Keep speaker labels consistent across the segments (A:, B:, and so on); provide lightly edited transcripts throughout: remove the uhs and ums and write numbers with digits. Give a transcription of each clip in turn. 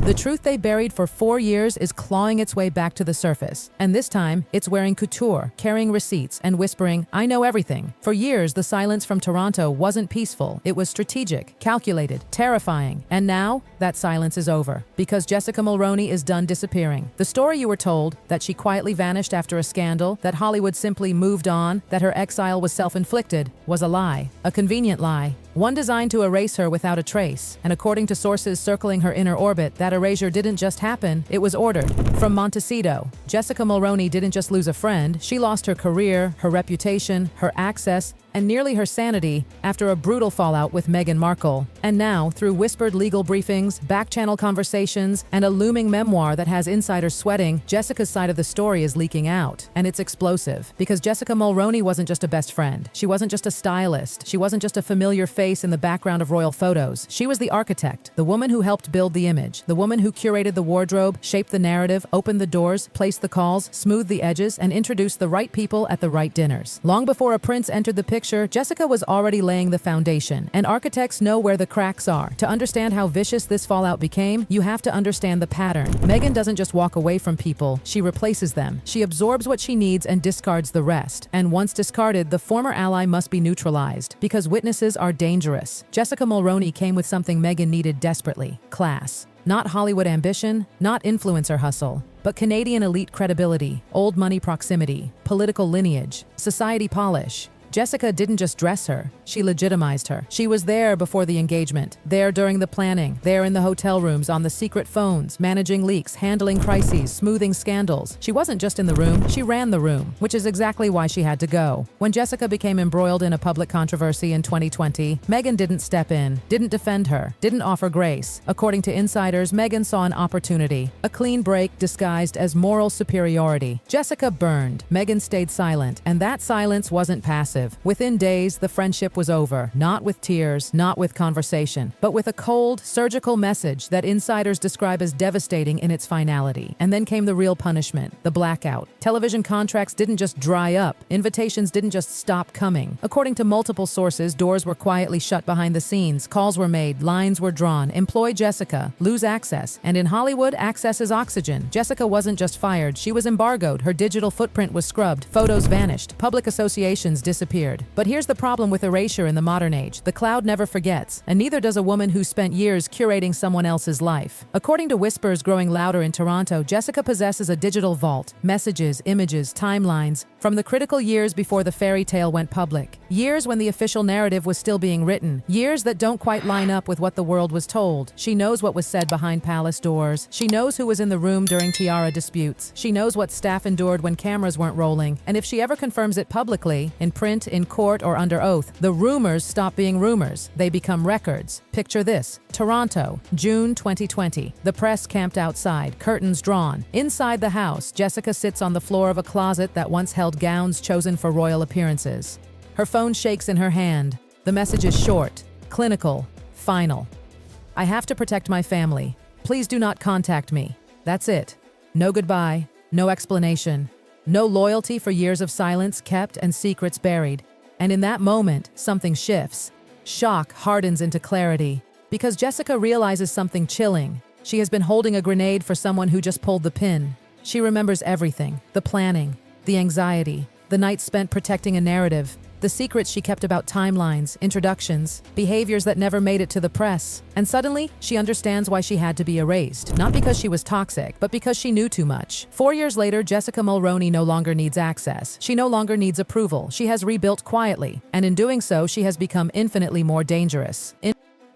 A: The truth they buried for 4 years is clawing its way back to the surface. And this time, it's wearing couture, carrying receipts, and whispering, "I know everything." For years, the silence from Toronto wasn't peaceful. It was strategic, calculated, terrifying. And now, that silence is over. Because Jessica Mulroney is done disappearing. The story you were told, that she quietly vanished after a scandal, that Hollywood simply moved on, that her exile was self-inflicted, was a lie. A convenient lie. One designed to erase her without a trace. And according to sources circling her inner orbit, that erasure didn't just happen, it was ordered. From Montecito, Jessica Mulroney didn't just lose a friend, she lost her career, her reputation, her access, and nearly her sanity after a brutal fallout with Meghan Markle. And now, through whispered legal briefings, back-channel conversations, and a looming memoir that has insiders sweating, Jessica's side of the story is leaking out. And it's explosive. Because Jessica Mulroney wasn't just a best friend. She wasn't just a stylist. She wasn't just a familiar face in the background of royal photos. She was the architect, the woman who helped build the image, the woman who curated the wardrobe, shaped the narrative, opened the doors, placed the calls, smoothed the edges, and introduced the right people at the right dinners. Long before a prince entered the picture, Jessica was already laying the foundation, and architects know where the cracks are. To understand how vicious this fallout became, you have to understand the pattern. Meghan doesn't just walk away from people, she replaces them. She absorbs what she needs and discards the rest. And once discarded, the former ally must be neutralized, because witnesses are dangerous. Jessica Mulroney came with something Meghan needed desperately: class. Not Hollywood ambition, not influencer hustle, but Canadian elite credibility, old money proximity, political lineage, society polish. Jessica didn't just dress her, she legitimized her. She was there before the engagement, there during the planning, there in the hotel rooms, on the secret phones, managing leaks, handling crises, smoothing scandals. She wasn't just in the room, she ran the room, which is exactly why she had to go. When Jessica became embroiled in a public controversy in 2020, Meghan didn't step in, didn't defend her, didn't offer grace. According to insiders, Meghan saw an opportunity, a clean break disguised as moral superiority. Jessica burned, Meghan stayed silent, and that silence wasn't passive. Within days, the friendship was over, not with tears, not with conversation, but with a cold, surgical message that insiders describe as devastating in its finality. And then came the real punishment, the blackout. Television contracts didn't just dry up, invitations didn't just stop coming. According to multiple sources, doors were quietly shut behind the scenes, calls were made, lines were drawn. Employ Jessica, lose access. And in Hollywood, access is oxygen. Jessica wasn't just fired, she was embargoed, her digital footprint was scrubbed, photos vanished, public associations disappeared. But here's the problem with erasure in the modern age. The cloud never forgets, and neither does a woman who spent years curating someone else's life. According to whispers growing louder in Toronto, Jessica possesses a digital vault, messages, images, timelines, from the critical years before the fairy tale went public. Years when the official narrative was still being written. Years that don't quite line up with what the world was told. She knows what was said behind palace doors. She knows who was in the room during tiara disputes. She knows what staff endured when cameras weren't rolling. And if she ever confirms it publicly, in print, in court, or under oath, the rumors stop being rumors. They become records. Picture this: Toronto, June 2020. The press camped outside, curtains drawn. Inside the house, Jessica sits on the floor of a closet that once held gowns chosen for royal appearances. Her phone shakes in her hand. The message is short, clinical, final. "I have to protect my family. Please do not contact me." That's it. No goodbye, no explanation. No loyalty for years of silence kept and secrets buried. And in that moment, something shifts. Shock hardens into clarity. Because Jessica realizes something chilling. She has been holding a grenade for someone who just pulled the pin. She remembers everything: the planning, the anxiety, the nights spent protecting a narrative, the secrets she kept about timelines, introductions, behaviors that never made it to the press. And suddenly, she understands why she had to be erased. Not because she was toxic, but because she knew too much. 4 years later, Jessica Mulroney no longer needs access. She no longer needs approval. She has rebuilt quietly. And in doing so, she has become infinitely more dangerous.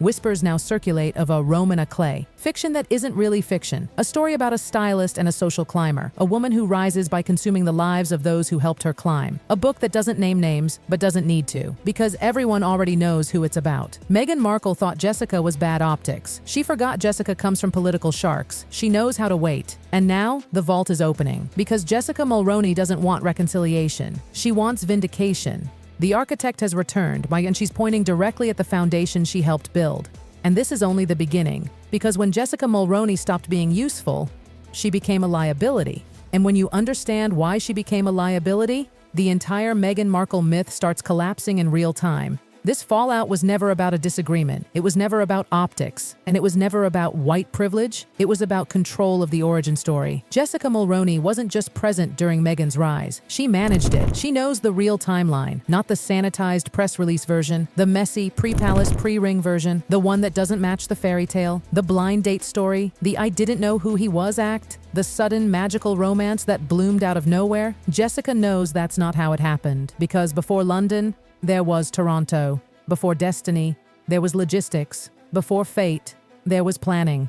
A: Whispers now circulate of a Rowena Clay, fiction that isn't really fiction, a story about a stylist and a social climber, a woman who rises by consuming the lives of those who helped her climb. A book that doesn't name names, but doesn't need to, because everyone already knows who it's about. Meghan Markle thought Jessica was bad optics. She forgot Jessica comes from political sharks. She knows how to wait. And now, the vault is opening, because Jessica Mulroney doesn't want reconciliation. She wants vindication. The architect has returned, and she's pointing directly at the foundation she helped build. And this is only the beginning, because when Jessica Mulroney stopped being useful, she became a liability. And when you understand why she became a liability, the entire Meghan Markle myth starts collapsing in real time. This fallout was never about a disagreement. It was never about optics. And it was never about white privilege. It was about control of the origin story. Jessica Mulroney wasn't just present during Meghan's rise. She managed it. She knows the real timeline, not the sanitized press release version, the messy pre-palace, pre-ring version, the one that doesn't match the fairy tale, the blind date story, the I didn't know who he was act, the sudden magical romance that bloomed out of nowhere. Jessica knows that's not how it happened, because before London, there was Toronto. Before destiny, there was logistics. Before fate, there was planning.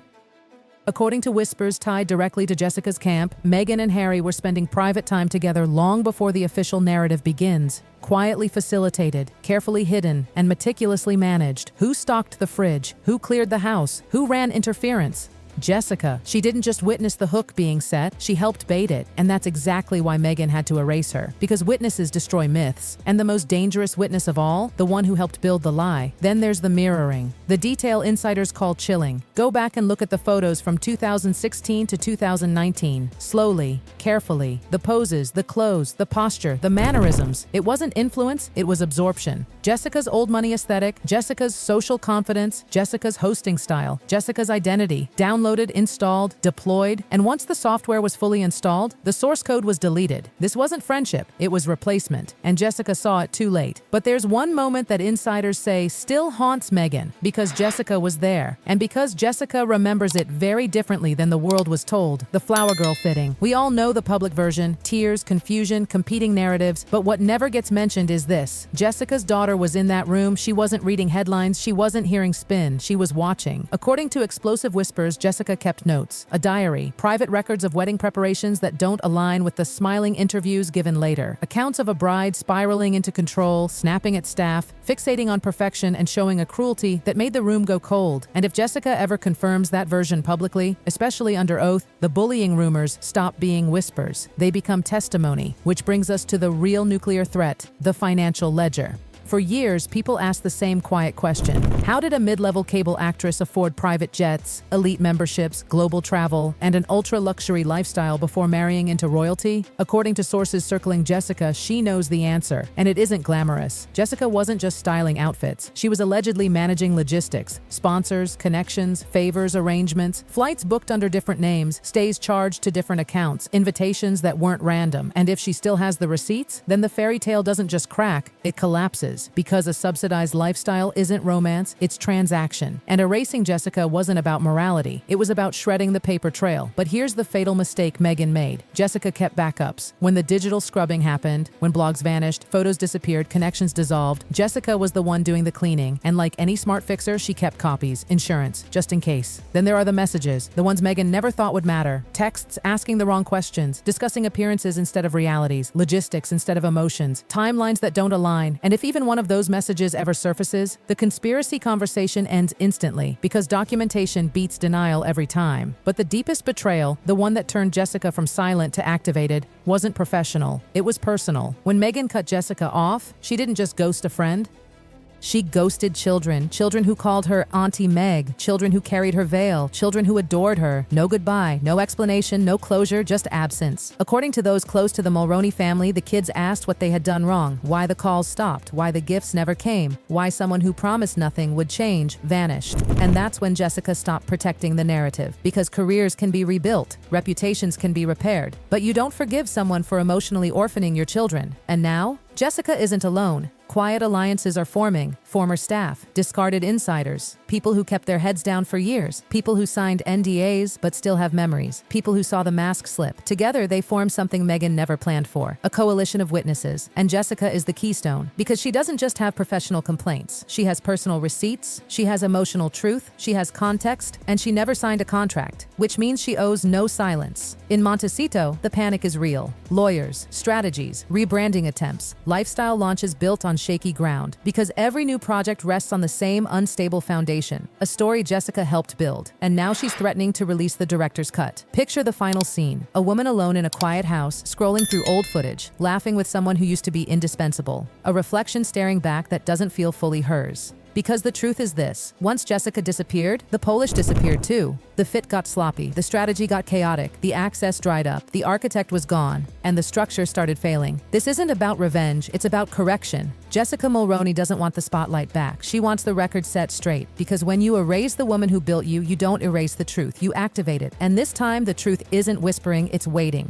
A: According to whispers tied directly to Jessica's camp, Meghan and Harry were spending private time together long before the official narrative begins. Quietly facilitated, carefully hidden, and meticulously managed. Who stocked the fridge? Who cleared the house? Who ran interference? Jessica. She didn't just witness the hook being set, she helped bait it, and that's exactly why Meghan had to erase her. Because witnesses destroy myths, and the most dangerous witness of all, the one who helped build the lie. Then there's the mirroring. The detail insiders call chilling. Go back and look at the photos from 2016 to 2019. Slowly, carefully. The poses, the clothes, the posture, the mannerisms. It wasn't influence, it was absorption. Jessica's old money aesthetic, Jessica's social confidence, Jessica's hosting style, Jessica's identity, downloaded, installed, deployed, and once the software was fully installed, the source code was deleted. This wasn't friendship, it was replacement, and Jessica saw it too late. But there's one moment that insiders say still haunts Meghan, because Jessica was there, and because Jessica remembers it very differently than the world was told. The flower girl fitting. We all know the public version, tears, confusion, competing narratives, but what never gets mentioned is this. Jessica's daughter was in that room, she wasn't reading headlines, she wasn't hearing spin, she was watching. According to explosive whispers, Jessica kept notes, a diary, private records of wedding preparations that don't align with the smiling interviews given later, accounts of a bride spiraling into control, snapping at staff, fixating on perfection and showing a cruelty that made the room go cold. And if Jessica ever confirms that version publicly, especially under oath, the bullying rumors stop being whispers. They become testimony, which brings us to the real nuclear threat, the financial ledger. For years, people asked the same quiet question. How did a mid-level cable actress afford private jets, elite memberships, global travel, and an ultra-luxury lifestyle before marrying into royalty? According to sources circling Jessica, she knows the answer, and it isn't glamorous. Jessica wasn't just styling outfits. She was allegedly managing logistics, sponsors, connections, favors, arrangements, flights booked under different names, stays charged to different accounts, invitations that weren't random. And if she still has the receipts, then the fairy tale doesn't just crack, it collapses. Because a subsidized lifestyle isn't romance, it's transaction. And erasing Jessica wasn't about morality, it was about shredding the paper trail. But here's the fatal mistake Meghan made. Jessica kept backups. When the digital scrubbing happened, when blogs vanished, photos disappeared, connections dissolved, Jessica was the one doing the cleaning. And like any smart fixer, she kept copies, insurance, just in case. Then there are the messages, the ones Meghan never thought would matter. Texts asking the wrong questions, discussing appearances instead of realities, logistics instead of emotions, timelines that don't align. And if even one of those messages ever surfaces, the conspiracy conversation ends instantly, because documentation beats denial every time. But the deepest betrayal, the one that turned Jessica from silent to activated, wasn't professional. It was personal. When Meghan cut Jessica off, she didn't just ghost a friend. She ghosted children who called her Auntie Meg, children who carried her veil, children who adored her. No goodbye, no explanation, no closure, just absence. According to those close to the Mulroney family, the kids asked what they had done wrong, why the calls stopped, why the gifts never came, why someone who promised nothing would change, vanished. And that's when Jessica stopped protecting the narrative. Because careers can be rebuilt, reputations can be repaired, but you don't forgive someone for emotionally orphaning your children. And now, Jessica isn't alone. Quiet alliances are forming, former staff, discarded insiders, people who kept their heads down for years, people who signed NDAs but still have memories, people who saw the mask slip. Together, they form something Meghan never planned for, a coalition of witnesses. And Jessica is the keystone, because she doesn't just have professional complaints. She has personal receipts, she has emotional truth, she has context, and she never signed a contract, which means she owes no silence. In Montecito, the panic is real. Lawyers, strategies, rebranding attempts, lifestyle launches built on shaky ground, because every new project rests on the same unstable foundation, a story Jessica helped build, and now she's threatening to release the director's cut. Picture the final scene, a woman alone in a quiet house, scrolling through old footage, laughing with someone who used to be indispensable, a reflection staring back that doesn't feel fully hers. Because the truth is this: once Jessica disappeared, the Polish disappeared too. The fit got sloppy, the strategy got chaotic, the access dried up, the architect was gone, and the structure started failing. This isn't about revenge, it's about correction. Jessica Mulroney doesn't want the spotlight back. She wants the record set straight, because when you erase the woman who built you, you don't erase the truth, you activate it. And this time, the truth isn't whispering, it's waiting.